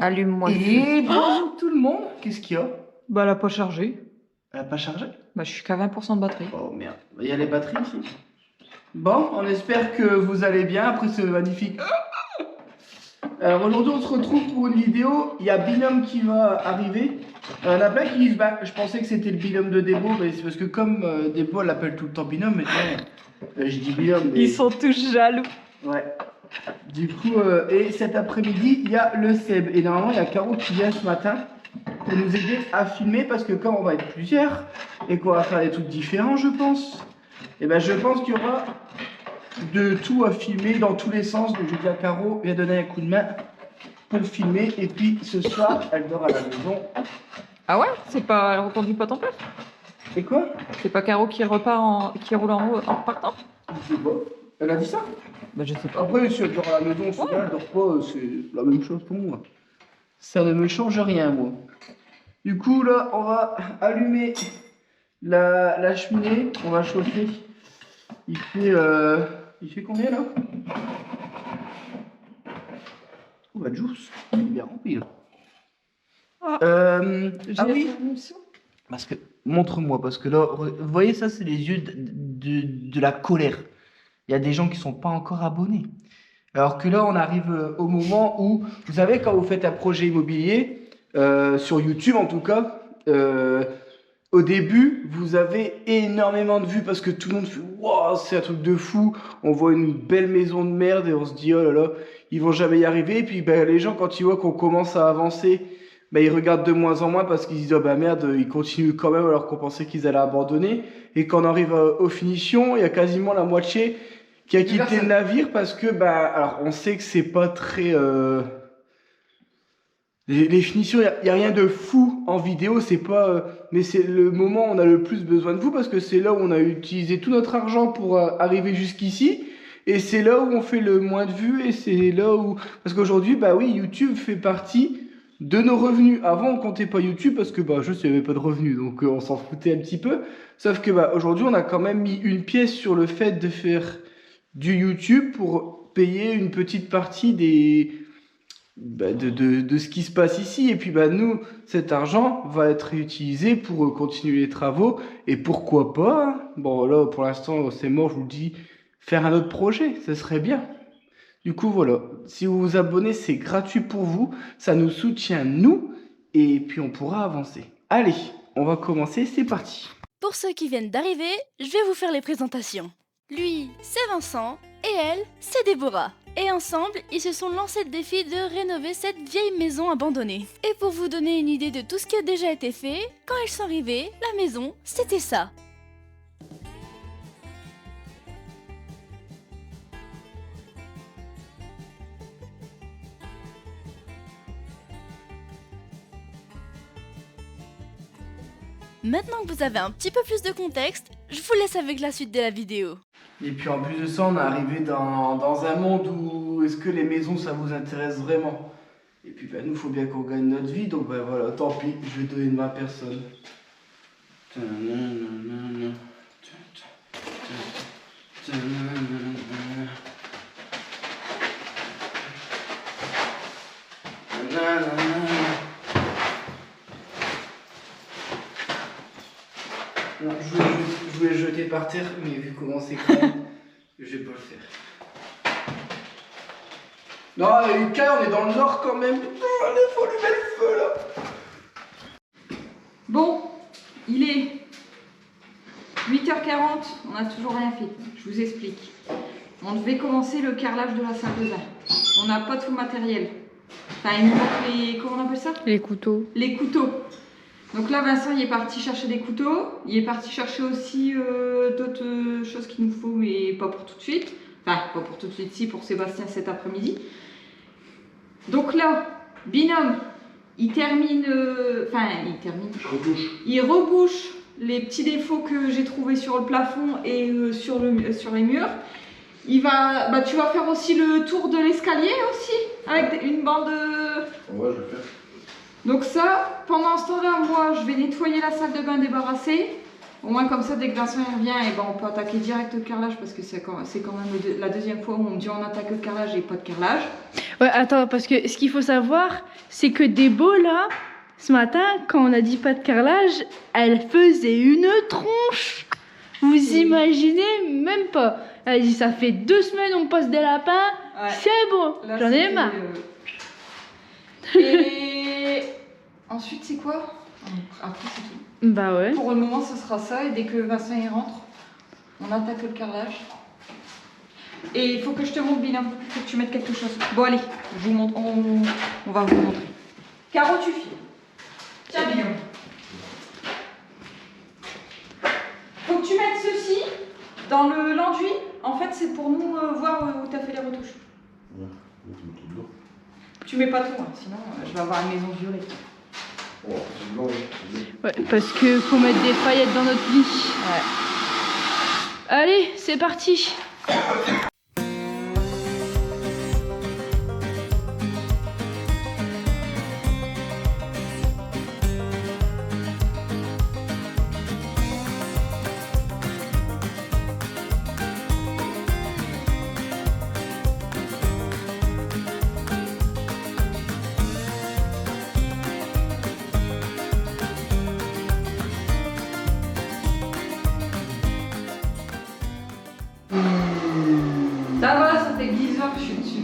Allume-moi le feu. Et bonjour tout le monde. Qu'est-ce qu'il y a? Bah, elle a pas chargé. Elle a pas chargé? Bah, je suis qu'à 20% de batterie. Oh merde. Il y a les batteries ici. Bon, on espère que vous allez bien après ce magnifique. Alors aujourd'hui, on se retrouve pour une vidéo. Il y a Binôme qui va arriver. Il y en a plein qui disent bah, je pensais que c'était le binôme de Debo, mais c'est parce que comme Debo l'appelle tout le temps Binôme, mais je dis Binôme. Mais... Ils sont tous jaloux. Ouais. Du coup, et cet après-midi, il y a le Seb. Et normalement, il y a Caro qui vient ce matin pour nous aider à filmer parce que comme on va être plusieurs et qu'on va faire des trucs différents, je pense. Et ben, je pense qu'il y aura de tout à filmer dans tous les sens. Donc, je dis à Caro, viens donner un coup de main pour filmer. Et puis, ce soir, elle dort à la maison. Ah ouais? C'est pas... Elle reconduit pas ton père? Et quoi? C'est pas Caro qui repart qui roule en haut en partant? Je sais pas. Elle a dit ça? Bah, je sais pas. Après, si elle dort à la maison, c'est bien, elle dort pas, c'est la même chose pour moi. Ça ne me change rien, moi. Du coup, là, on va allumer la cheminée. On va chauffer. Il fait combien, là? Oh, bah, juice. Il est bien rempli, là. Ah oui. Parce que, montre-moi, parce que là, vous voyez, ça, c'est les yeux de la colère. Il y a des gens qui ne sont pas encore abonnés. Alors que là, on arrive au moment où, vous savez, quand vous faites un projet immobilier, sur YouTube en tout cas, au début, vous avez énormément de vues parce que tout le monde fait « Waouh, c'est un truc de fou !» On voit une belle maison de merde et on se dit « Oh là là, ils vont jamais y arriver !» Et puis ben, les gens, quand ils voient qu'on commence à avancer, ben, ils regardent de moins en moins parce qu'ils disent « Oh bah merde, ils continuent quand même alors qu'on pensait qu'ils allaient abandonner. » Et quand on arrive aux finitions, il y a quasiment la moitié qui a quitté le navire parce que, bah, alors on sait que c'est pas très... Les finitions, il n'y a rien de fou en vidéo, c'est pas... mais c'est le moment où on a le plus besoin de vous parce que c'est là où on a utilisé tout notre argent pour arriver jusqu'ici. Et c'est là où on fait le moins de vues et c'est là où... Parce qu'aujourd'hui, bah oui, YouTube fait partie de nos revenus. Avant, on comptait pas YouTube parce que, bah, juste, il n'y avait pas de revenus, donc on s'en foutait un petit peu. Sauf que, bah, aujourd'hui, on a quand même mis une pièce sur le fait de faire du YouTube pour payer une petite partie de ce qui se passe ici. Et puis bah, nous, cet argent va être utilisé pour continuer les travaux. Et pourquoi pas, hein. Bon là pour l'instant c'est mort, je vous le dis, faire un autre projet, ce serait bien. Du coup voilà, si vous vous abonnez, c'est gratuit pour vous, ça nous soutient nous, et puis on pourra avancer. Allez, on va commencer, c'est parti. Pour ceux qui viennent d'arriver, je vais vous faire les présentations. Lui, c'est Vincent, et elle, c'est Déborah. Et ensemble, ils se sont lancés le défi de rénover cette vieille maison abandonnée. Et pour vous donner une idée de tout ce qui a déjà été fait, quand ils sont arrivés, la maison, c'était ça. Maintenant que vous avez un petit peu plus de contexte, je vous laisse avec la suite de la vidéo. Et puis en plus de ça, on est arrivé dans un monde où est-ce que les maisons ça vous intéresse vraiment? Et puis ben, nous, il faut bien qu'on gagne notre vie, donc ben voilà, tant pis, je vais donner de ma personne. Non, je voulais le jeter par terre, mais vu comment c'est cramé, je vais pas le faire. Non, Lucas, on est dans le nord quand même. Allez, faut allumer le feu là. Bon, il est 8h40, on n'a toujours rien fait. Je vous explique. On devait commencer le carrelage de la salle de bain. On n'a pas tout le matériel. Enfin, il nous manque les... Comment on appelle ça? Les couteaux. Les couteaux. Donc là, Vincent, il est parti chercher des couteaux. Il est parti chercher aussi d'autres choses qu'il nous faut, mais pas pour tout de suite. Enfin, pas pour tout de suite, si, pour Sébastien cet après-midi. Donc là, Binôme, il termine... Il rebouche les petits défauts que j'ai trouvés sur le plafond et sur les murs. Il va... Bah, tu vas faire aussi le tour de l'escalier aussi, avec une bande... Ouais, je vais faire. Donc ça, pendant ce temps-là, moi, je vais nettoyer la salle de bain débarrassée. Au moins comme ça, dès que Vincent revient, et ben, on peut attaquer direct le carrelage parce que c'est quand même la deuxième fois où on me dit on attaque le carrelage et pas de carrelage. Ouais, attends, parce que ce qu'il faut savoir, c'est que Débo, là, ce matin, quand on a dit pas de carrelage, elle faisait une tronche. Vous imaginez même pas. Elle dit, ça fait 2 semaines on passe des lapins, Ouais. c'est bon, Là, j'en ai c'était, marre. Et ensuite, c'est quoi? Après, c'est tout. Bah ouais. Pour le moment, ce sera ça. Et dès que Vincent y rentre, on attaque le carrelage. Et il faut que je te montre, Bilan. Il faut que tu mettes quelque chose. Bon, allez, je vous montre. On va vous montrer. Caro, tu files. Tiens, Bilan. Faut que tu mettes ceci dans l'enduit. En fait, c'est pour nous voir où tu as fait les retouches. Tu mets pas tout, hein, sinon je vais avoir une maison violée. Ouais, parce que faut mettre des paillettes dans notre lit. Ouais. Allez, c'est parti. Ça va, ça fait 10 heures que je suis dessus.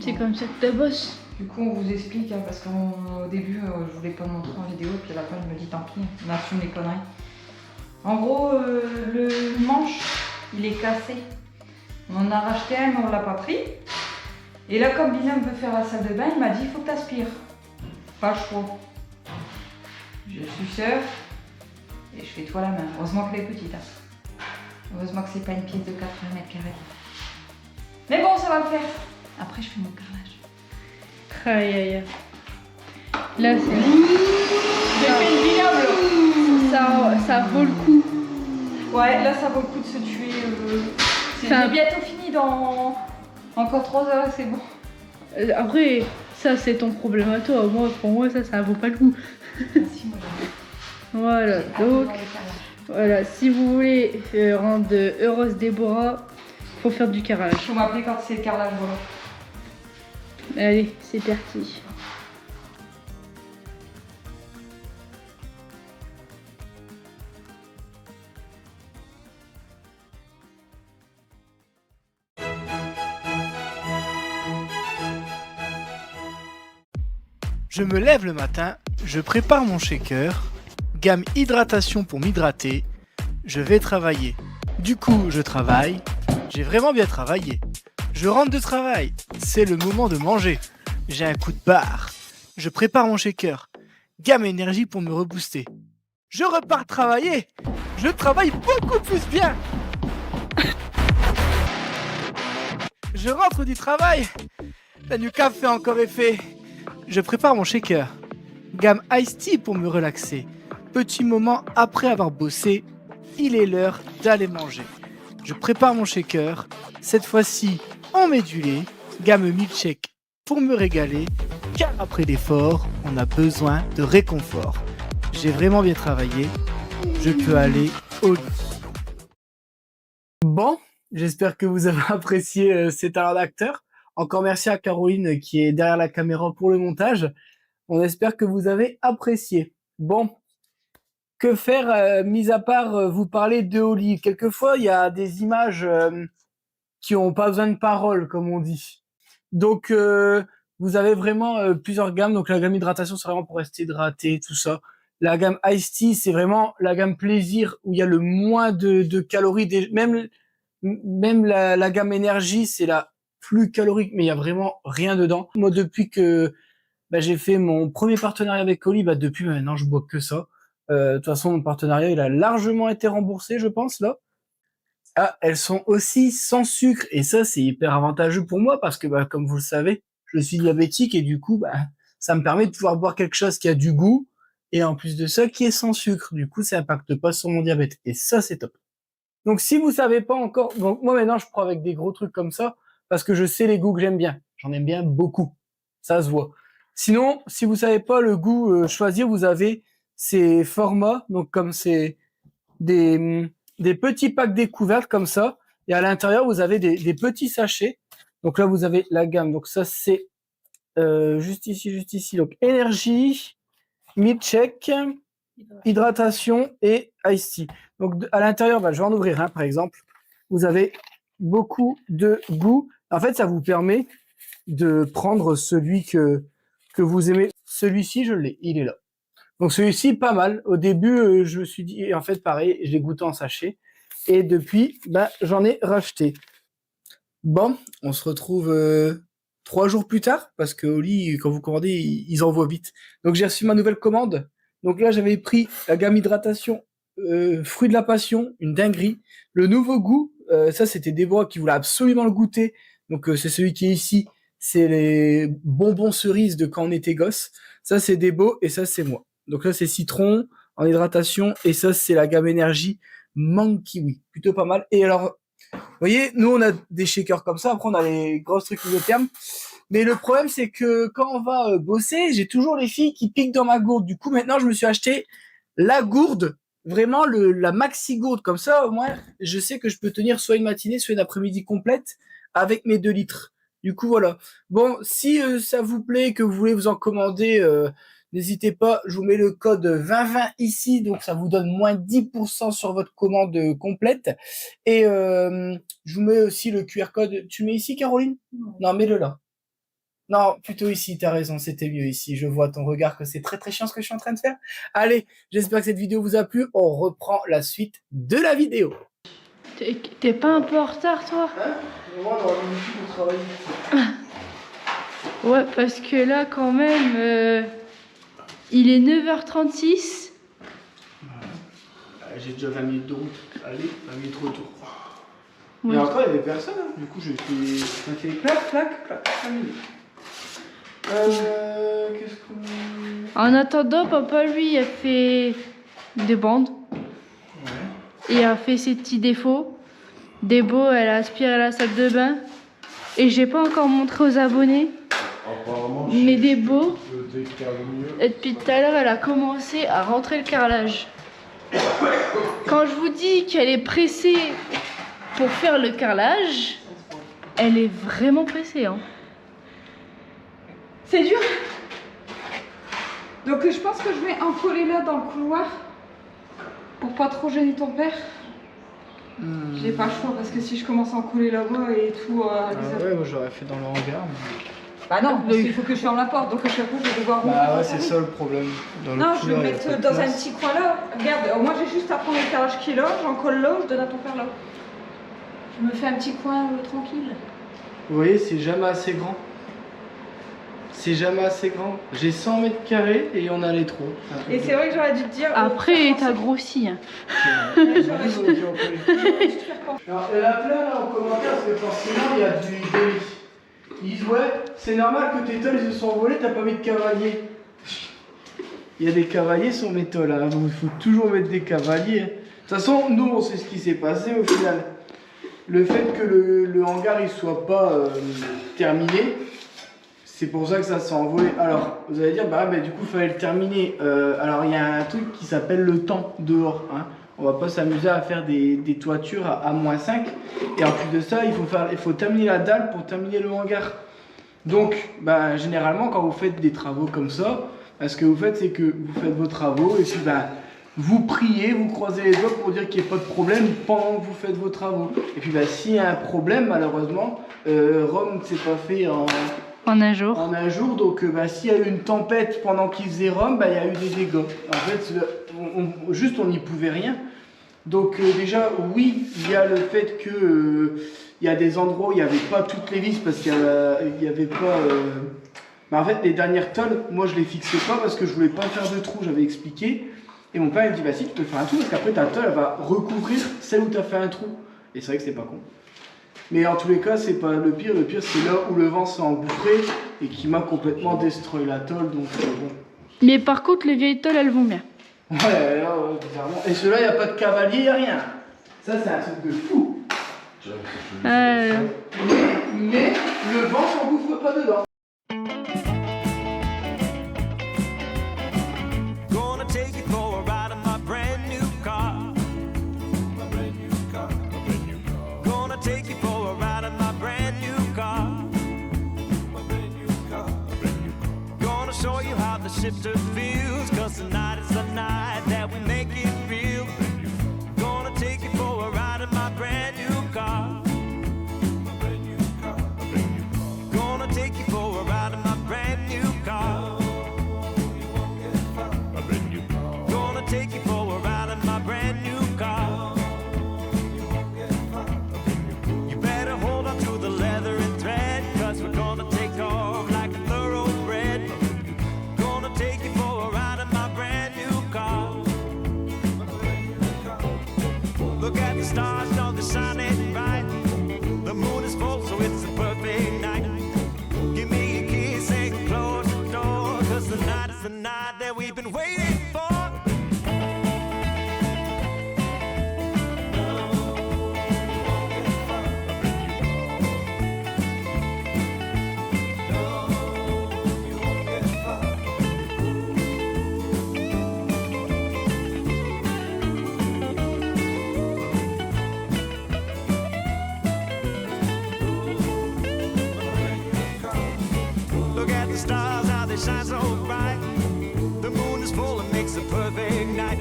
C'est comme ça que tu bosses. Du coup, on vous explique, hein, parce qu'au début, je voulais pas le montrer en vidéo, puis à la fin, je me dis tant pis, on assume les conneries. En gros, le manche, il est cassé. On en a racheté un, mais on l'a pas pris. Et là, comme Bilan veut faire la salle de bain, il m'a dit il faut que tu aspires. Pas le choix. Je suis sœur et je fais tout à la main. Heureusement qu'elle est petite. Hein. Heureusement que c'est pas une pièce de 80 mètres carrés. Mais bon, ça va le faire. Après, je fais mon carrelage. Aïe aïe aïe. Là, J'ai fait une vignoble. ça vaut le coup. Ouais, là, ça vaut le coup de se tuer. C'est Ça- bientôt fini dans encore 3 heures, c'est bon. Après, ça c'est ton problème à toi. Moi, pour moi, ça vaut pas le coup. Merci, moi, Voilà, donc voilà, si vous voulez rendre heureuse Déborah, faut faire du carrelage. Faut m'appeler quand c'est le carrelage, voilà. Allez, c'est parti. Je me lève le matin, je prépare mon shaker, gamme hydratation pour m'hydrater, je vais travailler. Du coup, je travaille, j'ai vraiment bien travaillé. Je rentre de travail, c'est le moment de manger. J'ai un coup de barre, je prépare mon shaker, gamme énergie pour me rebooster. Je repars travailler, je travaille beaucoup plus bien. Je rentre du travail, la nuca fait encore effet. Je prépare mon shaker. Gamme Ice Tea pour me relaxer. Petit moment après avoir bossé, il est l'heure d'aller manger. Je prépare mon shaker. Cette fois-ci, on met du lait. Gamme Milkshake pour me régaler. Car après l'effort, on a besoin de réconfort. J'ai vraiment bien travaillé. Je peux aller au lit. Bon, j'espère que vous avez apprécié cet talent d'acteur. Encore merci à Caroline qui est derrière la caméra pour le montage. On espère que vous avez apprécié. Bon, que faire mis à part vous parler de Oli? Quelquefois, il y a des images qui n'ont pas besoin de paroles, comme on dit. Donc, vous avez vraiment plusieurs gammes. Donc, la gamme hydratation, c'est vraiment pour rester hydraté, tout ça. La gamme Ice Tea, c'est vraiment la gamme plaisir où il y a le moins de calories. Même la gamme énergie, c'est la plus calorique, mais il y a vraiment rien dedans. Moi, depuis que j'ai fait mon premier partenariat avec Oli, depuis maintenant, je bois que ça. De toute façon, mon partenariat, il a largement été remboursé, je pense, là. Ah, elles sont aussi sans sucre, et ça, c'est hyper avantageux pour moi, parce que, comme vous le savez, je suis diabétique, et du coup, ça me permet de pouvoir boire quelque chose qui a du goût, et en plus de ça, qui est sans sucre. Du coup, ça impacte pas sur mon diabète, et ça, c'est top. Donc, si vous savez pas encore, donc moi maintenant, je prends avec des gros trucs comme ça, parce que je sais les goûts que j'aime bien. J'en aime bien beaucoup. Ça se voit. Sinon, si vous savez pas le goût choisir, vous avez ces formats, donc comme c'est des petits packs découvertes comme ça, et à l'intérieur, vous avez des petits sachets. Donc là, vous avez la gamme. Donc ça, c'est juste ici. Donc énergie, mid-check, hydratation et ice tea. Donc à l'intérieur, je vais en ouvrir un par exemple. Vous avez beaucoup de goût. En fait, ça vous permet de prendre celui que vous aimez. Celui-ci, je l'ai, il est là. Donc celui-ci, pas mal. Au début, je me suis dit, en fait, pareil, j'ai goûté en sachet. Et depuis, j'en ai racheté. Bon, on se retrouve 3 jours plus tard, parce que Oli, quand vous commandez, ils envoient vite. Donc j'ai reçu ma nouvelle commande. Donc là, j'avais pris la gamme hydratation, fruit de la passion, une dinguerie. Le nouveau goût, ça c'était Déborah qui voulait absolument le goûter. Donc c'est celui qui est ici. C'est les bonbons cerises de quand on était gosse. Ça c'est Débo et ça c'est moi. Donc là c'est citron en hydratation et ça c'est la gamme énergie mangue kiwi. Plutôt pas mal. Et alors, vous voyez, nous on a des shakers comme ça. Après on a les grosses trucs isothermes. Mais le problème c'est que quand on va bosser, j'ai toujours les filles qui piquent dans ma gourde. Du coup maintenant je me suis acheté la gourde. Vraiment la maxi gourde. Comme ça au moins je sais que je peux tenir soit une matinée soit une après-midi complète avec mes 2 litres. Du coup, voilà. Bon, si ça vous plaît, que vous voulez vous en commander, n'hésitez pas. Je vous mets le code 2020 ici. Donc, ça vous donne moins 10% sur votre commande complète. Et je vous mets aussi le QR code. Tu mets ici, Caroline? Non, mets-le là. Non, plutôt ici. T'as raison, c'était mieux ici. Je vois ton regard que c'est très, très chiant ce que je suis en train de faire. Allez, j'espère que cette vidéo vous a plu. On reprend la suite de la vidéo. T'es pas un peu en retard, toi? Hein? Moi, dans le travail. Ouais, parce que là, quand même, il est 9h36. J'ai déjà 20 minutes de route. Allez, 20 minutes de retour. Ouais. Et encore, il n'y avait personne. Hein. Du coup, ça fait clac, clac, clac, 5 minutes. Qu'est-ce qu'on... En attendant, papa, lui, il a fait des bandes. Ouais. Il a fait ses petits défauts. Débo, elle a aspiré la salle de bain. Et j'ai pas encore montré aux abonnés. Apparemment, Mais Débo, je décale mieux. et depuis tout à l'heure, elle a commencé à rentrer le carrelage. Quand je vous dis qu'elle est pressée pour faire le carrelage, elle est vraiment pressée. Hein. C'est dur. Donc je pense que je vais en coller là dans le couloir pour pas trop gêner ton père. J'ai pas le choix parce que si je commence à en coller là-bas et tout. ouais, moi j'aurais fait dans le hangar. Mais... Bah non, parce qu'il faut que je ferme la porte donc à chaque fois je vais devoir. Bah ouais, c'est ça le problème. Dans non, le je vais mettre dans un petit coin là. Regarde, moi j'ai juste à prendre le carrelage qui est là, j'en colle là, je donne à ton père là. Je me fais un petit coin tranquille. Vous voyez, c'est jamais assez grand. C'est jamais assez grand. J'ai 100 mètres carrés et on a les trous. Et c'est vrai que j'aurais dû te dire. Après, t'as grossi. Hein. J'aurais dû te faire penser. Alors, elle a plein là en commentaire parce que forcément il y a du délit. Ils disent ouais, c'est normal que tes tôles ils se sont envolés, t'as pas mis de cavalier. Il y a des cavaliers sur mes tôles, hein, donc il faut toujours mettre des cavaliers. De toute façon, nous on sait ce qui s'est passé au final. Le fait que le hangar il soit pas terminé, c'est pour ça que ça s'est envolé. Alors, vous allez dire, bah du coup il fallait le terminer. Alors il y a un truc qui s'appelle le temps dehors. Hein. On va pas s'amuser à faire des toitures à -5. Et en plus de ça, il faut terminer la dalle pour terminer le hangar. Donc, bah, généralement, quand vous faites des travaux comme ça, ce que vous faites, c'est que vous faites vos travaux et puis bah, vous priez, vous croisez les doigts pour dire qu'il n'y ait pas de problème pendant que vous faites vos travaux. Et puis, bah, s'il y a un problème, malheureusement, Rome ne s'est pas fait en un jour. En un jour, donc bah, s'il y a eu une tempête pendant qu'il faisait Rome, bah, il y a eu des dégâts. En fait, juste on n'y pouvait rien. Donc déjà, oui, il y a le fait que il y a des endroits où il n'y avait pas toutes les vis parce qu'il n'y avait pas... Bah, en fait, les dernières tôles, moi je les fixais pas parce que je voulais pas faire de trou, j'avais expliqué. Et mon père il me dit, bah si, tu peux faire un trou parce qu'après ta tôle, elle va recouvrir celle où tu as fait un trou. Et c'est vrai que c'est pas con. Mais en tous les cas, c'est pas le pire c'est là où le vent s'est engouffré et qui m'a complètement destroy la tôle, donc bon. Mais par contre, les vieilles tôles, elles vont bien. Ouais, là, bizarrement. Et ceux-là, il n'y a pas de cavalier, il n'y a rien. Ça, c'est un truc de fou. Mais le vent s'engouffre pas dedans. Gonna take you for a ride in my brand new car. Gonna take you for a ride in my brand new car. show you how the shifter feels, 'cause tonight is the night that we make it real. Gonna take you for a ride in my brand new car. Gonna take you for a ride in my brand new car. Gonna take you for a ride in my brand new car. You better hold on to the leather and thread, 'cause we're gonna take off like a thoroughbred. Gonna take you for a ride in my brand new car. Look at the stars, don't they shine it bright? The moon is full, so it's a perfect night. Give me a kiss and close the door, 'cause tonight is the night that we've been waiting for. Look at the stars, how they shine so bright. The moon is full and makes a perfect night.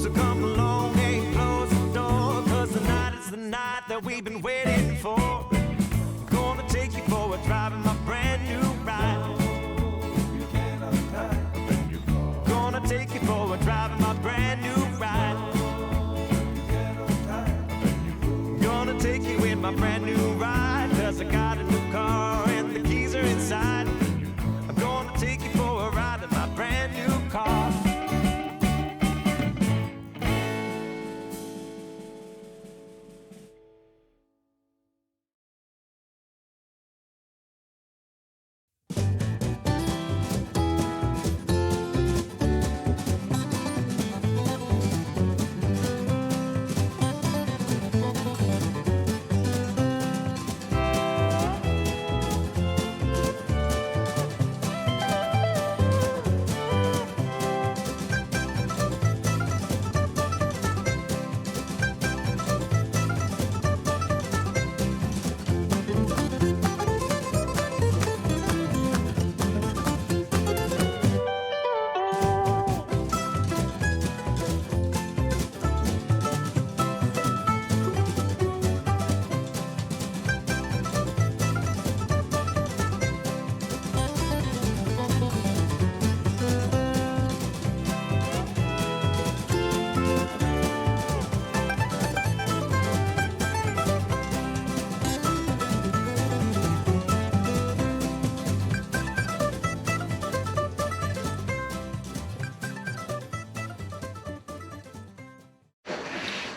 So come along and close the door, 'cause tonight is the night that we've been waiting for. Gonna take you for a drive in my brand new ride. Gonna take you for a drive in my brand new ride. Gonna take you in my brand new ride, 'cause I got a new car and the keys are inside. I'm gonna take you for a ride in my brand new car.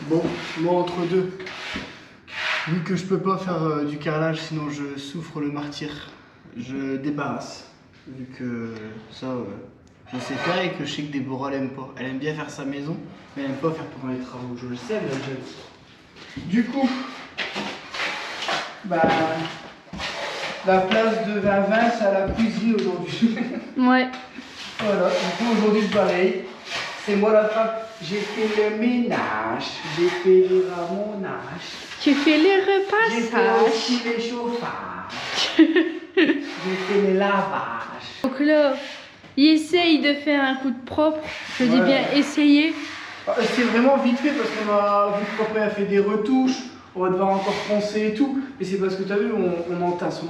Bon, moi entre deux, vu que je peux pas faire du carrelage sinon je souffre le martyr, je débarrasse. Vu que ça, je sais faire et que je sais que Déborah elle aime pas. Elle aime bien faire sa maison, mais elle aime pas faire pendant les travaux. Je le sais, elle l'a déjà dit. Du coup, bah, la place de 20-20 c'est à la cuisine aujourd'hui. Ouais. Voilà, du coup aujourd'hui je balaye. C'est moi la femme, j'ai fait le ménage, j'ai fait les ramonages, Tu fais les j'ai fait repassages. aussi les chauffages, j'ai fait les lavages. Donc là, il essaye de faire un coup de propre. Je dis Ouais. bien essayer. C'est vraiment vite fait parce qu'on a vu que papa a fait des retouches, on va devoir encore poncer et tout. Mais c'est parce que tu as vu, on entasse,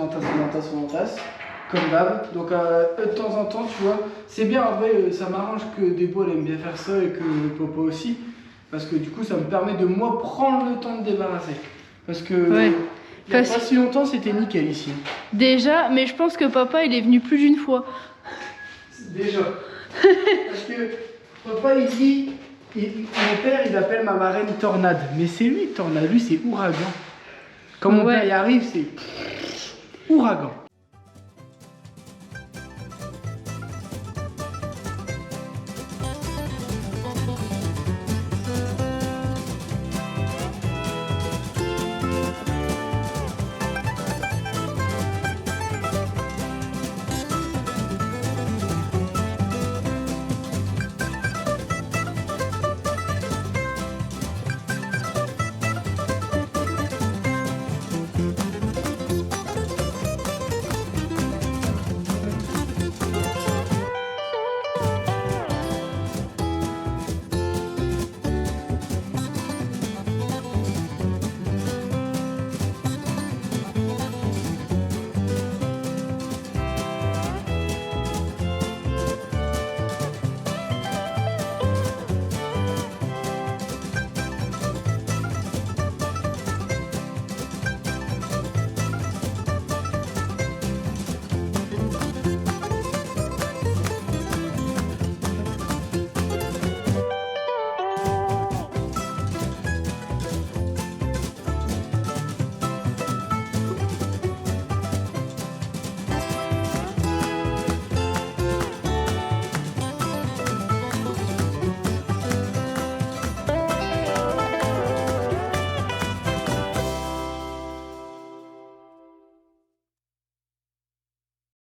comme d'hab. Donc de temps en temps, tu vois, c'est bien en vrai, ça m'arrange que Débo elle aime bien faire ça et que papa aussi. Parce que du coup, ça me permet de moi prendre le temps de débarrasser. Parce que Ouais. il n'y a Parce- pas si longtemps, c'était nickel ici. Déjà, mais je pense que papa il est venu plus d'une fois. Déjà. Parce que papa il dit, mon père il appelle ma marraine Tornade. Mais c'est lui Tornade, lui c'est ouragan. Quand mon Ouais. père y arrive, c'est ouragan.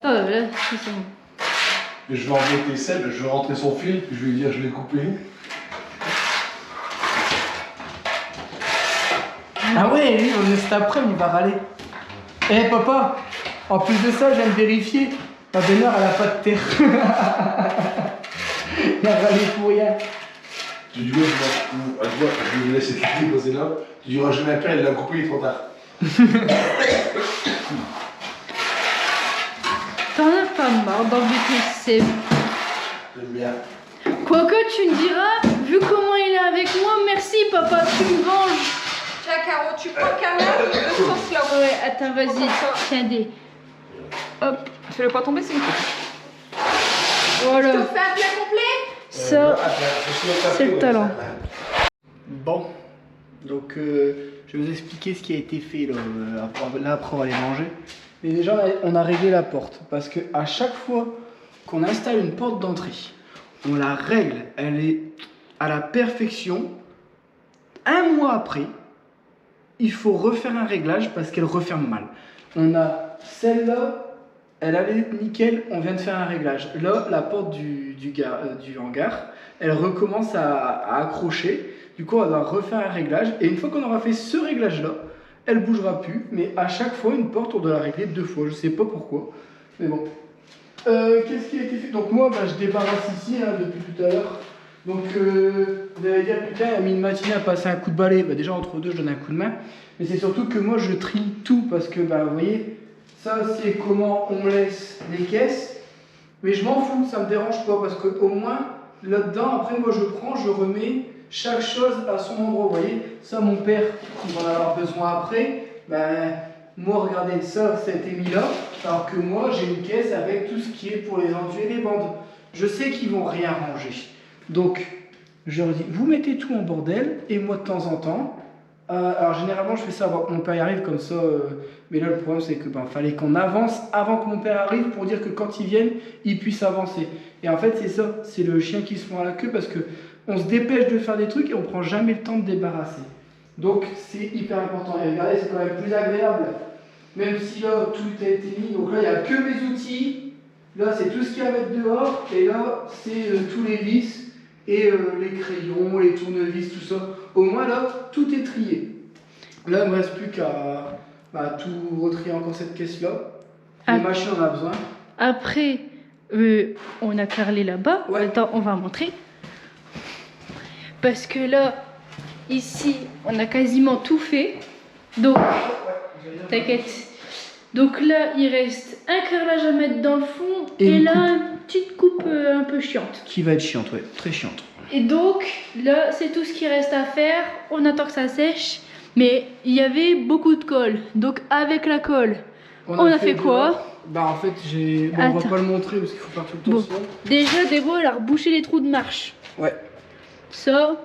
Ah, là, c'est bon. Et je vais embêter Seb, je vais rentrer son fil, puis je vais lui dire je l'ai coupé. Ah ouais, lui, on est cet après-midi, il va râler. Eh papa, en plus de ça, je viens de vérifier. Ma belle-mère, elle a pas de terre. Il a râlé pour rien. Tu dis, ouais, je vais laisser cette fille poser là. Tu diras, je m'appelle, elle l'a coupé, il est trop tard. T'en as pas marre d'embêter Seb. J'aime bien. Quoique tu me diras, vu comment il est avec moi, merci papa, tu me venges. Tiens, Caro, tu prends Carla, le sens là. Ouais, attends, vas-y, tiens des. Hop, Fais-le pas tomber, c'est une coupe. Je voilà. te fais un plat complet. Ça, c'est le talent. Bon, donc je vais vous expliquer ce qui a été fait après on va aller manger. Et déjà, on a réglé la porte. Parce que à chaque fois qu'on installe une porte d'entrée, on la règle. Elle est à la perfection. Un mois après, il faut refaire un réglage parce qu'elle referme mal. On a celle-là, elle allait nickel, on vient de faire un réglage. Là, la porte du hangar, elle recommence à accrocher. Du coup, on va refaire un réglage. Et une fois qu'on aura fait ce réglage-là, elle bougera plus. Mais à chaque fois, une porte, on doit la régler 2 fois. Je sais pas pourquoi. Mais bon. Qu'est-ce qui a été fait? Donc moi, je débarrasse ici depuis tout à l'heure. Donc vous allez dire, putain, il a mis une matinée à passer un coup de balai. Déjà, entre deux, je donne un coup de main. Mais c'est surtout que moi, je trie tout. Parce que, vous voyez, ça, c'est comment on laisse les caisses. Mais je m'en fous, ça me dérange pas. Parce qu'au moins, là-dedans, après, moi, je remets chaque chose à son endroit. Vous voyez, ça, mon père, il va en avoir besoin après. Moi, regardez, ça a été mis là. Alors que moi, j'ai une caisse avec tout ce qui est pour les enduits et les bandes. Je sais qu'ils vont rien ranger. Donc, je leur dis, vous mettez tout en bordel. Et moi, de temps en temps, alors généralement, je fais ça avant que mon père y arrive comme ça. Mais là, le problème, c'est que fallait qu'on avance avant que mon père arrive pour dire que quand ils viennent, ils puissent avancer. Et en fait, c'est ça. C'est le chien qui se prend à la queue parce que on se dépêche de faire des trucs et on prend jamais le temps de débarrasser. Donc, c'est hyper important. Et regardez, c'est quand même plus agréable. Même si là, tout a été mis. Donc là, il n'y a que mes outils. Là, c'est tout ce qu'il y a à mettre dehors. Et là, c'est tous les vis et les crayons, les tournevis, tout ça. Au moins, là, tout est trié. Là, il ne me reste plus qu'à tout retrier encore cette caisse-là. Les machines, on a besoin. après, on a carrelé là-bas. Ouais. Attends, on va montrer. Parce que là, ici, on a quasiment tout fait. Donc, t'inquiète. Donc là, il reste un carrelage à mettre dans le fond. Et une là, coupe. une petite coupe un peu chiante. Qui va être chiante, ouais. Très chiante. Et donc, là, c'est tout ce qui reste à faire. On attend que ça sèche. Mais il y avait beaucoup de colle. Donc, avec la colle, on a fait quoi? En fait, on va Attends. pas le montrer parce qu'il faut faire tout le temps. Bon. Sinon. Déjà, Débo, elle a rebouché les trous de marche. Ouais. Ça,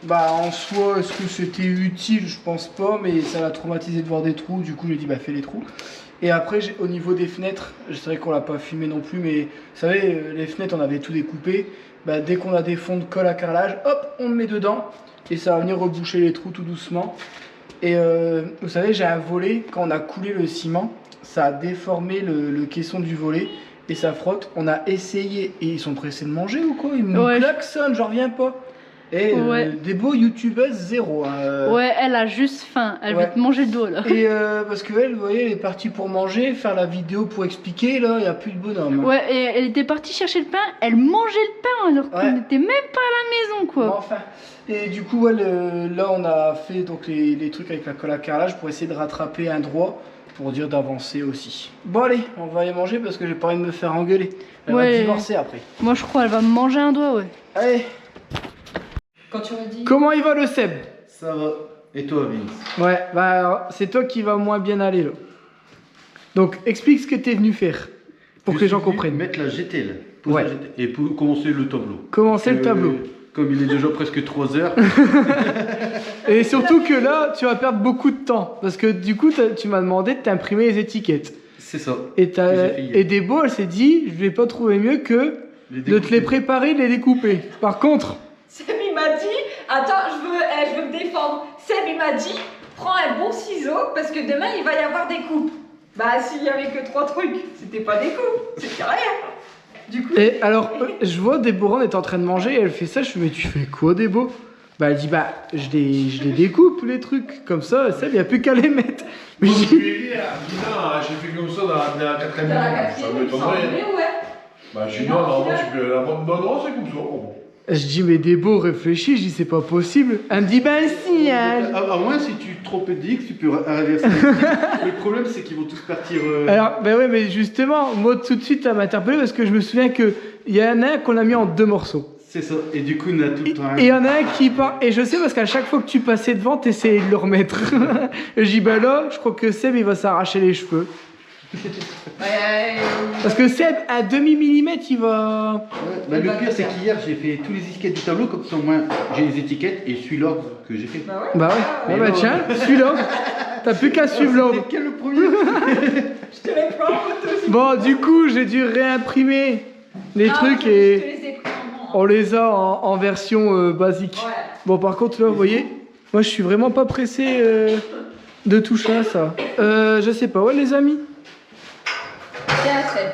En soi, est-ce que c'était utile? Je pense pas, mais ça l'a traumatisé de voir des trous. Du coup, j'ai dit, fais les trous. Et après, au niveau des fenêtres, c'est vrai qu'on l'a pas filmé non plus, mais vous savez, les fenêtres, on avait tout découpé. Dès qu'on a des fonds de colle à carrelage, hop, on le met dedans. Et ça va venir reboucher les trous tout doucement. Et vous savez, j'ai un volet, quand on a coulé le ciment, ça a déformé le caisson du volet. Et ça frotte. On a essayé. Et ils sont pressés de manger ou quoi? Ils me klaxonnent, j'en reviens pas. Et des beaux youtubeuses, zéro. ouais, elle a juste faim. Elle veut te manger le dos, là. Et parce qu'elle, vous voyez, elle est partie pour manger, faire la vidéo pour expliquer, là, il n'y a plus de bonhomme. Ouais, et elle était partie chercher le pain. Elle mangeait le pain alors qu'on n'était même pas à la maison, quoi. Bon, enfin. Et du coup, là, on a fait donc, les trucs avec la colle à carrelage pour essayer de rattraper un droit. Pour dire d'avancer aussi. Bon allez, on va aller manger parce que j'ai pas envie de me faire engueuler. Elle va divorcer après. Moi je crois elle va me manger un doigt, ouais. Allez. Quand tu aurais dit. Comment il va le Seb? Ça va. Et toi, Vince? Ouais, c'est toi qui va moins bien aller là. Donc explique ce que t'es venu faire pour que les gens comprennent. Mettre la GTL. Ouais. Et pour commencer le tableau. Commencer le tableau. Comme il est déjà presque 3 heures. Et surtout que là, tu vas perdre beaucoup de temps. Parce que du coup, tu m'as demandé de t'imprimer les étiquettes. C'est ça. Et Débo, elle s'est dit, je vais pas trouver mieux que de te les préparer, de les découper. Par contre... Seb, il m'a dit... Attends, je veux me défendre. Seb, il m'a dit, prends un bon ciseau parce que demain, il va y avoir des coupes. Bah, s'il y avait que 3 trucs, c'était pas des coups, c'était rien. Du coup. Et alors, je vois Déborah, on est en train de manger, et elle fait ça, je fais, mais tu fais quoi, Débo? Bah, elle dit, bah, je les découpe, les trucs, comme ça, Seb, il n'y a plus qu'à les mettre. Mais Moi, je je dis, lui ai dit, j'ai fait comme ça dans la quatrième Dans la minute. Ça quatrième, me il s'en étonnerait. voulait, ouais. Bah, j'ai dit, non, normalement, tu peux. Non, c'est comme ça. Bon. je dis, mais Débo, réfléchis, je dis, c'est pas possible. Elle me dit, bah, si, hein. À moins si tu te trompes de X, tu peux inverser. Le problème, c'est qu'ils vont tous partir. Alors, ben ouais, mais justement, moi, tout de suite, ça m'a interpellé parce que je me souviens qu'il y en a un qu'on a mis en 2 morceaux. C'est ça. Et du coup, on a tout le temps. Et il y en a un qui part. Et je sais parce qu'à chaque fois que tu passais devant, t'essayais de le remettre. Et je dis, bah là, je crois que Seb, il va s'arracher les cheveux. Parce que Seb, à demi-millimètre, il va. Ouais, bah, le pire, c'est qu'hier, j'ai fait tous les étiquettes du tableau, comme ça au moins j'ai les étiquettes et je suis l'ordre que j'ai fait. Bah ouais. Bah ouais. Bah tiens, suis l'ordre. T'as plus qu'à suivre l'ordre. Quel le premier? Je te l'ai pris en photo. Bon, du coup, j'ai dû réimprimer les trucs Je et te les ai pris en on les a en version basique. Ouais. Bon, par contre, là, vous voyez, moi, je suis vraiment pas pressé de toucher à ça. Je sais pas, ouais, les amis. Tiens, Seb.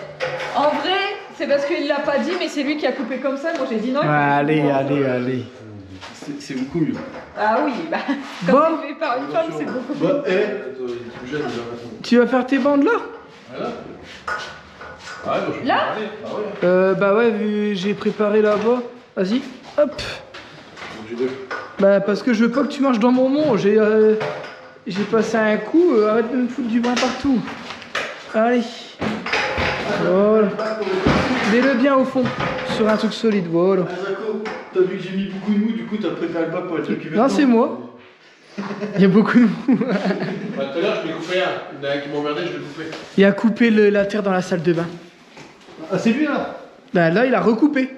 En vrai, c'est parce qu'il l'a pas dit, mais c'est lui qui a coupé comme ça. Moi, j'ai dit non. il faut Allez, couper. allez. C'est beaucoup mieux. Ah oui, bah, quand Bon. c'est fait par une femme, c'est beaucoup plus. Bah, Il est plus jeune, il Tu vas faire tes bandes là? Voilà. Ah ouais, donc je peux Là parler. Ah ouais. Bah ouais, j'ai préparé là-bas. Vas-y, hop. Donc, j'ai deux. Bah parce que je veux pas que tu marches dans mon monde. J'ai passé un coup, arrête de me foutre du vin partout. Allez. Voilà. Mets-le bien au fond, sur un truc solide, voilà. Azako, t'as vu que j'ai mis beaucoup de mou, du coup t'as préparé le bac pour être occupé. Non, c'est moi. Il y a beaucoup de mou. Bah, tout à l'heure, je l'ai coupé un. Il y en a un qui m'emmerdait, je l'ai coupé. Il a coupé la terre dans la salle de bain. Ah, c'est lui là? Bah là, il a recoupé.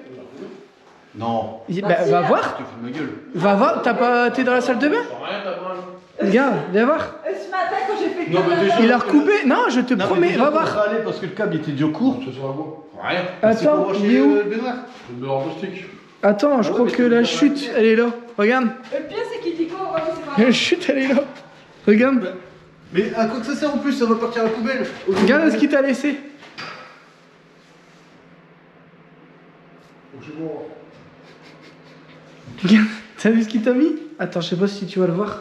Non. Bah, va voir. Tu te fous de ma gueule. Va voir, t'es dans la salle de bain? Sans rien, t'as pas. Regarde, viens voir. Ce matin, quand j'ai fait le Non, mais carrelage, déjà- Il a recoupé. Non, je te Non, mais promets, déjà, va faut voir. râler parce que le câble était déjà court. Ce sera bon. Rien. C'est pour Attends, brancher il est où? le baignoire. Je vais me rendre au stick. Attends, je Ah crois ouais, que mais la c'est chute, elle est là. Regarde. Le pire, c'est qu'il dit quoi? Ouais, c'est pas La chute, elle est là. Regarde. Mais à quoi que ça sert en plus? Ça va partir à la poubelle. Regarde ce qu'il t'a laissé. Donc, c'est bon. Regarde. T'as vu ce qu'il t'a mis? Attends, je sais pas si tu vas le voir.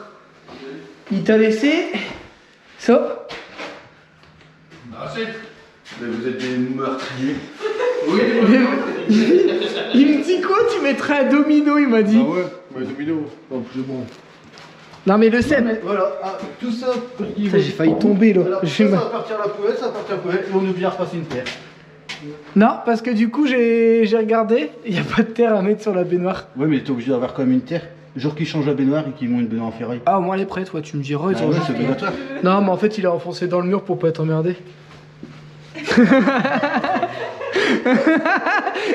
Il t'a laissé ça. Ah, c'est. Mais vous êtes des meurtriers. Oui, Il me dit quoi? Tu mettrais un domino, il m'a dit. Ah ouais, ouais, domino. Oh, c'est bon. Non mais le sel. Mais voilà, ah, tout ça. Putain, j'ai failli tomber là. Alors, J'ai ça mal. va partir à la poubelle, ça va partir à la poubelle, et on oublie à repasser une terre. Non, parce que du coup j'ai regardé, il n'y a pas de terre à mettre sur la baignoire. Ouais, mais t'es obligé d'avoir quand même une terre. Genre qu'ils changent la baignoire et qu'ils montent une baignoire en ferraille. Ah, au moins elle est prête, ouais, tu me diras. Ah ouais, c'est obligatoire. Non, mais en fait il a enfoncé dans le mur pour pas être emmerdé.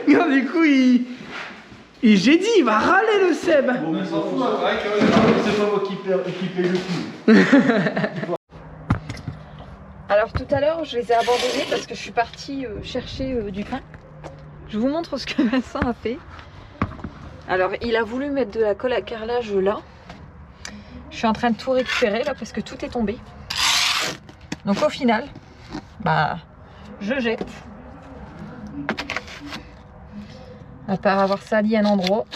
Non, du coup j'ai dit, il va râler le Seb. Bon, mais s'en fout, C'est vrai que. c'est pas moi qui paye le coup. Alors tout à l'heure, je les ai abandonnés parce que je suis partie chercher du pain. Je vous montre ce que Vincent a fait. Alors il a voulu mettre de la colle à carrelage là. Je suis en train de tout récupérer là parce que tout est tombé. Donc au final, bah je jette. À part avoir sali un endroit,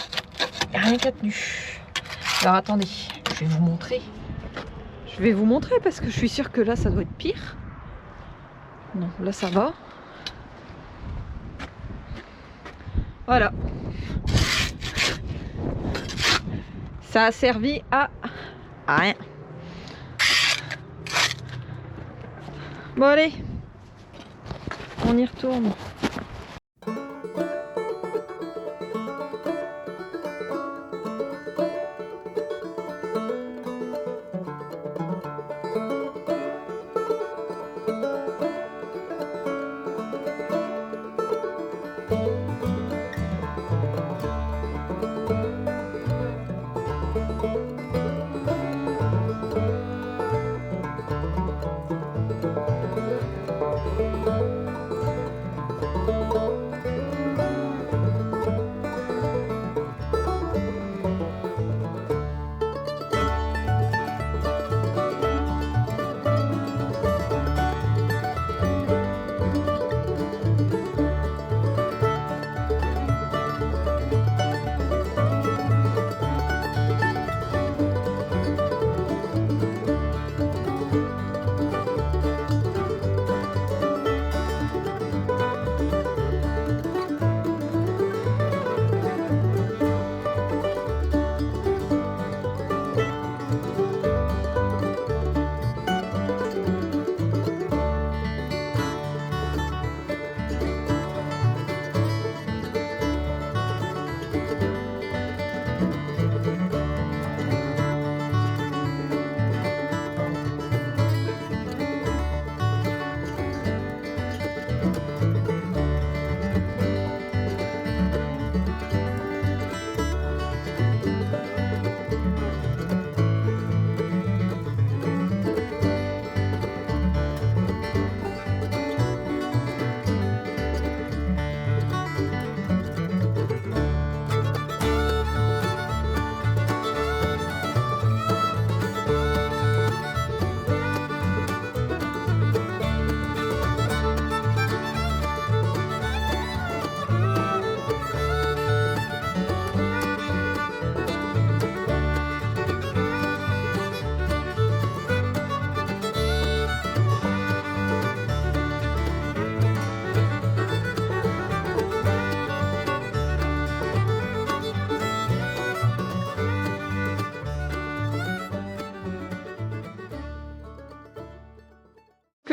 il n'y a rien qu'à tenu. Alors attendez, je vais vous montrer. Je vais vous montrer parce que je suis sûre que là ça doit être pire. Non, là ça va. Voilà. Ça a servi à rien. Bon allez, on y retourne.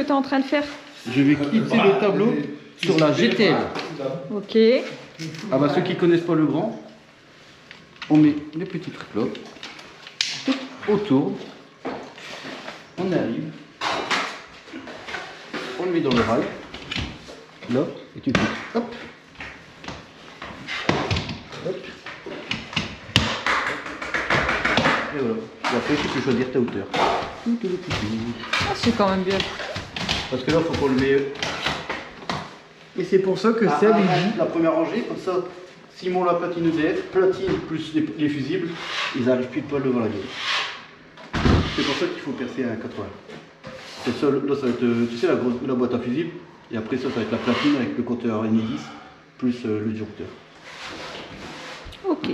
tu es en train de faire? Je vais clipser le tableau sur la GTL. Ok. Ah bah ceux qui connaissent pas le grand, on met les petits trucs là, autour, on arrive, on le met dans le rail, là, et tu cliques, hop, hop, et voilà. Et après tu peux choisir ta hauteur. Ah, c'est quand même bien. Parce que là, faut qu'on le mette Et c'est pour ça que Seb, il dit. la première rangée, comme ça, Simon la platine EDF, platine plus les fusibles, ils arrivent plus de poil devant la gueule. C'est pour ça qu'il faut percer à 80. Et ça, là, ça va être, tu sais, la boîte à fusibles, et après ça, ça va être la platine avec le compteur NI10 plus le disjoncteur. Ok.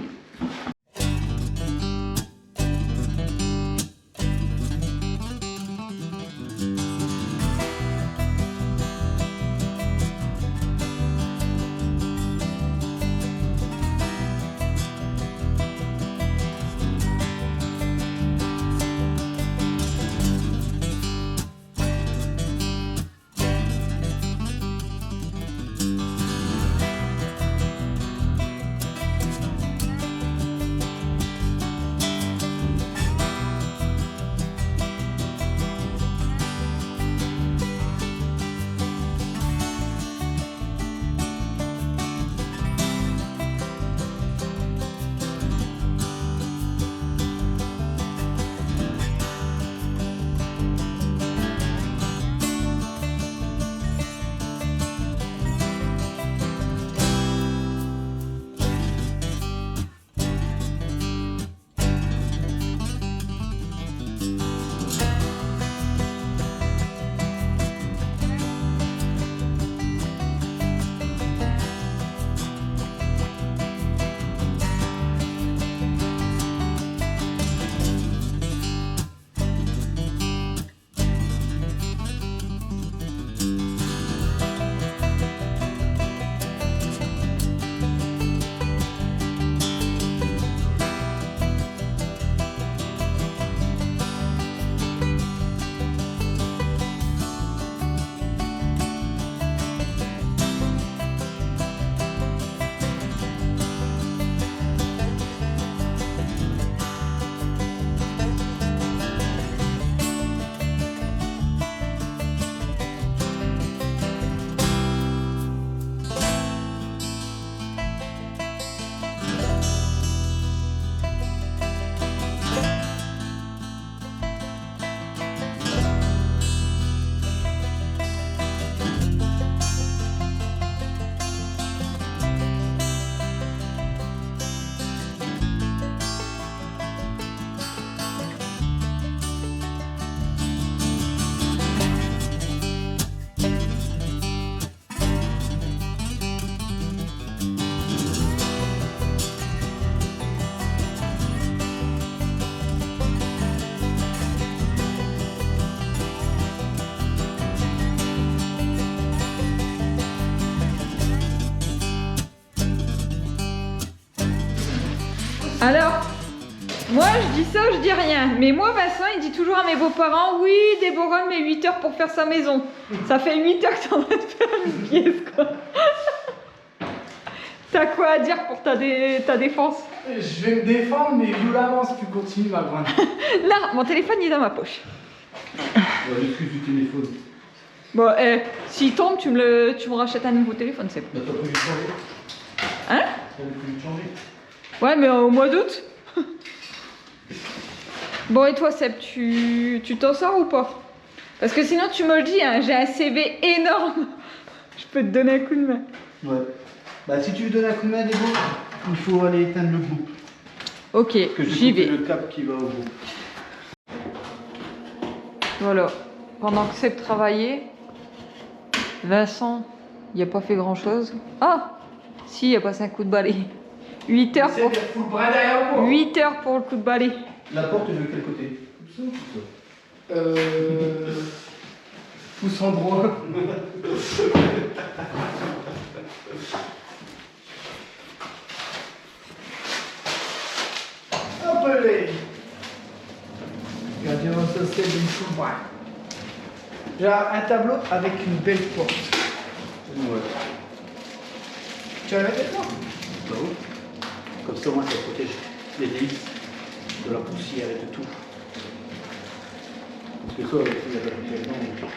Alors, moi je dis ça, je dis rien. Mais moi, Vincent, il dit toujours à mes beaux-parents, oui, Déborah met 8 heures pour faire sa maison. Ça fait 8 heures que t'es en train de faire une pièce, quoi. T'as quoi à dire pour ta défense? Je vais me défendre, mais violemment si tu continues, ma grande. Là, mon téléphone il est dans ma poche. L'excuse du téléphone. Bon, s'il tombe, tu me rachètes un nouveau téléphone, c'est bon. Bah, t'as prévu de changer. Hein? T'as prévu de changer. Ouais, mais au mois d'août. Bon, et toi, Seb, tu t'en sors ou pas? Parce que sinon, tu me le dis, hein, j'ai un CV énorme. Je peux te donner un coup de main. Ouais. Bah, si tu veux donner un coup de main, Débo, il faut aller éteindre le bout. Ok, Que j'y vais. le câble qui va au bout. Voilà. Pendant que Seb travaillait, Vincent, il a pas fait grand-chose. Ah! Si, il a passé un coup de balai. 8 heures pour... 8 heures pour le coup de balai. La porte est de quel côté? Comme ça ou comme ça? Pouce en droit. Hop là. Regardez-moi ça, c'est une chouba. Genre un tableau avec une belle porte. Ouais. Tu vas la mettre dedans? Bah oui. Comme ça, au moins, ça protège les hélices de la poussière et de tout. Parce que ça, il y a de la poussière dedans.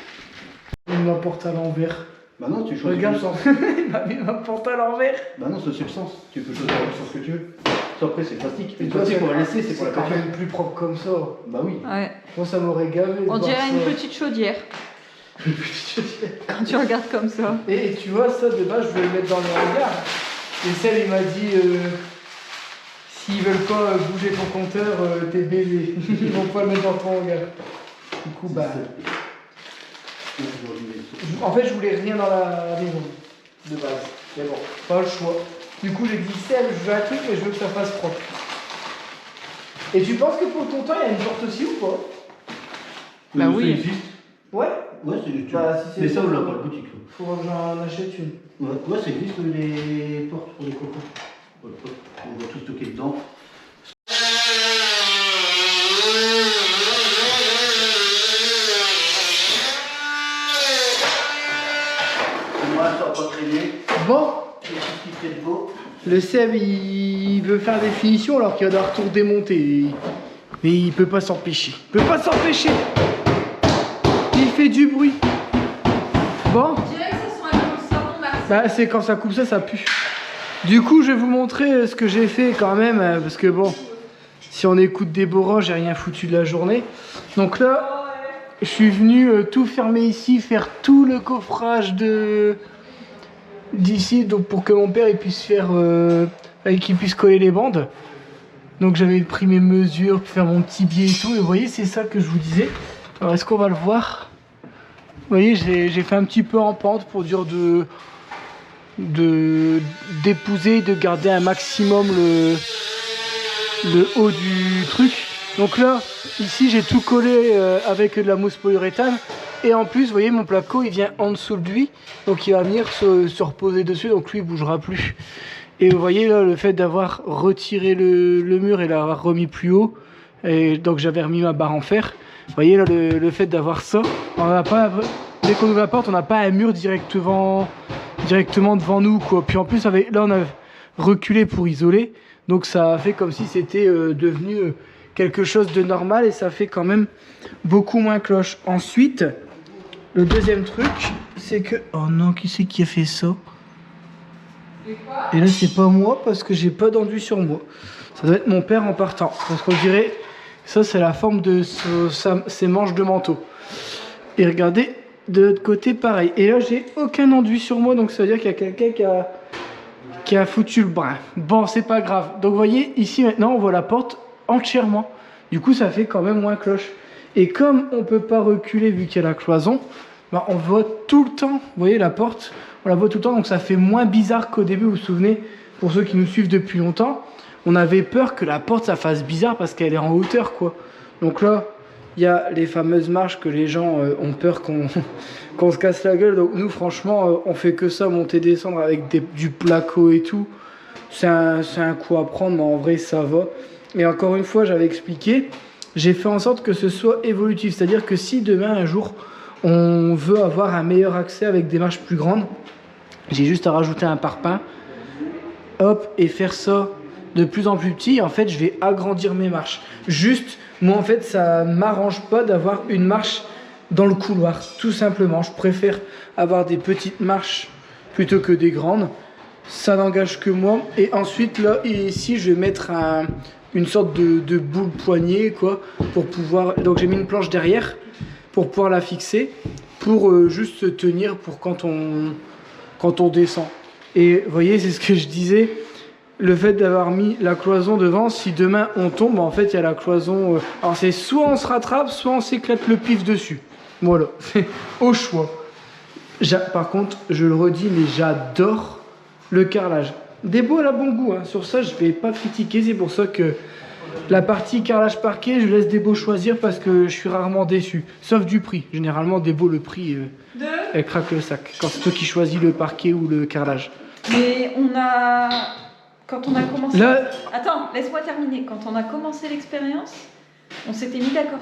Il ma porte à l'envers. Bah non, tu choisis. Regarde, il m'a mis ma porte à l'envers. Bah non, c'est sur le sens. Tu peux choisir le sens que tu veux. Ça, après, c'est plastique. Une Toi, plastique, c'est- on va laisser, c'est pour la quand peinture. même plus propre comme ça. Bah oui. Ouais. Moi, ça m'aurait gavé. de On voir dirait une ça. petite chaudière quand tu regardes comme ça. Et tu vois, ça, de base, je voulais le mettre dans le hangar. Et celle, il m'a dit s'ils veulent pas bouger ton compteur, t'es baisé. Ils vont pas le mettre dans ton hangar. Du coup, bah. En fait, je voulais rien dans la maison, de base. Mais bon, pas le choix. Du coup, j'ai dit, Seb, je veux un truc, mais je veux que ça fasse propre. Et tu penses que pour ton temps, il y a une porte aussi ou pas? Bah oui. Ça existe. Ouais. Ouais, c'est juste. Bah, si c'est mais ça, ça, on l'a pas le boutique. Faudra que j'en achète une. Ouais, ça existe les portes pour les cocos. Voilà, on va tout stocker dedans. Moi, ça va pas traîner. Bon, Et tout ce qui fait de beau. le Seb, il veut faire des finitions alors qu'il va devoir tout redémonter. Mais il peut pas s'empêcher. Il peut pas s'empêcher. Il fait du bruit. Bon. Je dirais que ça soit un peu le savon, merci. Bah, c'est quand ça coupe ça, ça pue. Du coup, je vais vous montrer ce que j'ai fait quand même, parce que bon, si on écoute Déborah, j'ai rien foutu de la journée. Donc là, je suis venu tout fermer ici, faire tout le coffrage d'ici, donc pour que mon père il puisse faire, qu'il puisse coller les bandes. Donc j'avais pris mes mesures pour faire mon petit biais et tout. Et vous voyez, c'est ça que je vous disais. Alors est-ce qu'on va le voir? Vous voyez, j'ai fait un petit peu en pente pour dire d'épouser, de garder un maximum le haut du truc. Donc là, ici j'ai tout collé avec de la mousse polyuréthane. Et en plus, vous voyez, mon placo il vient en dessous de lui. Donc il va venir se reposer dessus, donc lui il bougera plus. Et vous voyez là, le fait d'avoir retiré le mur et l'avoir remis plus haut. Et donc j'avais remis ma barre en fer. Vous voyez là, le fait d'avoir ça, on n'a pas, dès qu'on ouvre la porte, on n'a pas un mur directement devant nous, quoi. Puis en plus, là on a reculé pour isoler, donc ça a fait comme si c'était devenu quelque chose de normal et ça fait quand même beaucoup moins cloche. Ensuite, le deuxième truc, c'est que... Oh non, qui c'est qui a fait ça? Et là, c'est pas moi parce que j'ai pas d'enduit sur moi. Ça doit être mon père en partant, parce qu'on dirait... Ça, c'est la forme de ses manches de manteau. Et regardez, de l'autre côté, pareil. Et là, j'ai aucun enduit sur moi, donc ça veut dire qu'il y a quelqu'un qui a foutu le brin. Bon, c'est pas grave. Donc, vous voyez, ici, maintenant, on voit la porte entièrement. Du coup, ça fait quand même moins cloche. Et comme on peut pas reculer vu qu'il y a la cloison, bah, on voit tout le temps, vous voyez, la porte, on la voit tout le temps, donc ça fait moins bizarre qu'au début, vous vous souvenez, pour ceux qui nous suivent depuis longtemps. On avait peur que la porte ça fasse bizarre parce qu'elle est en hauteur, quoi. Donc là, il y a les fameuses marches que les gens ont peur qu'on se casse la gueule. Donc nous, franchement, on fait que ça, monter, descendre avec du placo et tout. C'est un coup à prendre, mais en vrai, ça va. Et encore une fois, j'avais expliqué, j'ai fait en sorte que ce soit évolutif. C'est-à-dire que si demain, un jour, on veut avoir un meilleur accès avec des marches plus grandes, j'ai juste à rajouter un parpaing, hop, et faire ça de plus en plus petit. En fait, je vais agrandir mes marches. Juste, moi, en fait, ça m'arrange pas d'avoir une marche dans le couloir, tout simplement. Je préfère avoir des petites marches plutôt que des grandes. Ça n'engage que moi. Et ensuite, là, ici, je vais mettre une sorte de boule poignée, quoi, pour pouvoir... Donc, j'ai mis une planche derrière pour pouvoir la fixer, pour juste se tenir pour quand on descend. Et vous voyez, c'est ce que je disais. Le fait d'avoir mis la cloison devant, si demain on tombe, en fait il y a la cloison. Alors c'est soit on se rattrape, soit on s'éclate le pif dessus. Voilà, c'est au choix. Par contre, je le redis, mais j'adore le carrelage. Débo elle a bon goût, hein. Sur ça je vais pas critiquer, c'est pour ça que la partie carrelage parquet, je laisse Débo choisir parce que je suis rarement déçu. Sauf du prix. Généralement, Débo, le prix, elle craque le sac. Quand c'est toi qui choisis le parquet ou le carrelage. Mais quand on a commencé... Là... Attends, laisse-moi terminer. Quand on a commencé l'expérience, on s'était mis d'accord.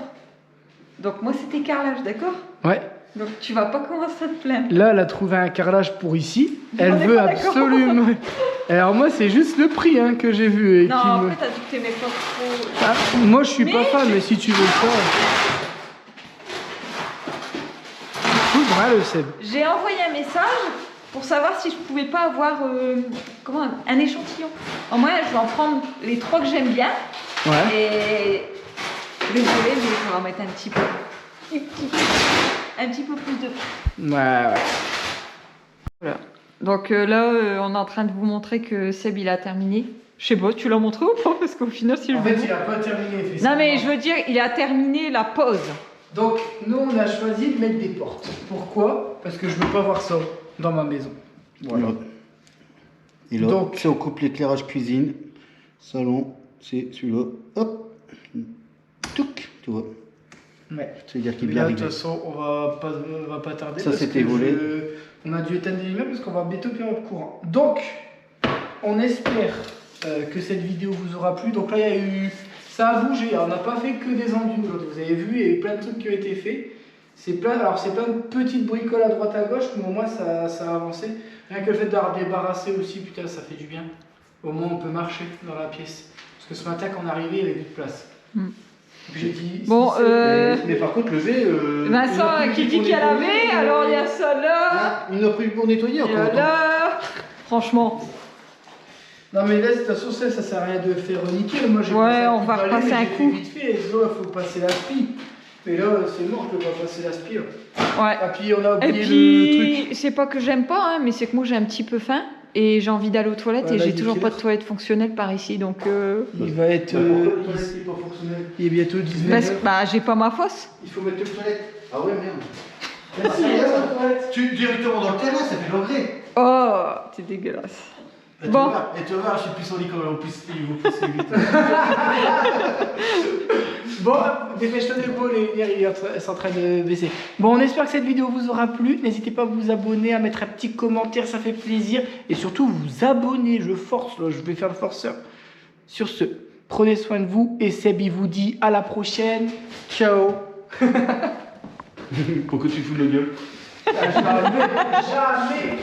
Donc moi, c'était carrelage, d'accord? Ouais. Donc tu vas pas commencer à te plaindre. Là, elle a trouvé un carrelage pour ici. Elle On est veut pas d'accord. absolument. Alors moi, c'est juste le prix hein, que j'ai vu. Et Non, qui me- après t'as dit que t'aimais pas trop. Ah, moi, je suis pas Mais fan, mais si tu veux ça. Ouvre le Seb. J'ai envoyé un message pour savoir si je pouvais pas avoir un échantillon. En moi, je vais en prendre les 3 que j'aime bien. Ouais. Et désolé, mais il faudra mettre un petit peu plus de. Ouais. Voilà. Donc là, on est en train de vous montrer que Seb il a terminé. Je sais pas, tu l'as montré ou pas? Parce qu'au final, si je En veux. fait, il a pas terminé. fait Non, ça. mais je veux dire, il a terminé la pause. Donc, nous, on a choisi de mettre des portes. Pourquoi? Parce que je veux pas voir ça dans ma maison. Voilà. Et là, Donc- si on coupe l'éclairage cuisine, salon, c'est celui-là. Hop. Touc, tu vois. Ouais. C'est-à-dire qu'il est Mais bien là, de toute réglé. façon, on va pas tarder. Ça, parce c'était que volé. On a dû éteindre les lumières parce qu'on va bientôt perdre le courant. Donc, on espère que cette vidéo vous aura plu. Donc là, il y a eu... Ça a bougé. Alors, on n'a pas fait que des enduits aujourd'hui. Vous avez vu, il y a eu plein de trucs qui ont été faits. C'est plein de petites bricoles à droite à gauche, mais au moins, ça a avancé. Rien que le fait d'avoir débarrassé aussi, putain, ça fait du bien. Au moins, on peut marcher dans la pièce. Parce que ce matin, quand on est arrivé, il n'y avait plus de place. Hmm. Donc, j'ai dit... Bon, si c'est- Mais par contre, le V. Vincent qui dit qu'il y a lavé, alors il y a ça là, Il n'a pris pour nettoyer il y encore. a là. Franchement, Non mais là, de toute façon, ça sert à rien de faire nickel. Moi, j'ai Ouais, passé on coup va de balai, repasser mais un j'ai coup. fait vite fait. Et là, il faut passer l'aspi. Mais là, c'est mort, je peux pas passer l'aspi. Là. ouais. Ah, puis on a Et oublié le truc. puis, c'est pas que j'aime pas, hein, mais c'est que moi j'ai un petit peu faim et j'ai envie d'aller aux toilettes Ouais, et là, j'ai il est toujours quelle pas de heure toilette fonctionnelle par ici, donc. Il va être. Il est bientôt 19h. Parce que, bah, j'ai pas ma fosse. Il faut mettre le toilette. Ah ouais, merde. Merci, il y a la toilette. Tu directement dans le terrain, ça fait l'engrais. Oh, c'est dégueulasse. Bon. Et tu vas voir, je suis plus sur lit quand même, en plus, il vaut plus vite. Bon, dépêche-toi de beau, les lumières sont en train de baisser. Bon, on espère que cette vidéo vous aura plu. N'hésitez pas à vous abonner, à mettre un petit commentaire, ça fait plaisir. Et surtout, vous abonner. Je force, là, je vais faire le forceur. Sur ce, prenez soin de vous. Et Seb, il vous dit à la prochaine. Ciao. Pourquoi tu fous de la gueule? Jamais.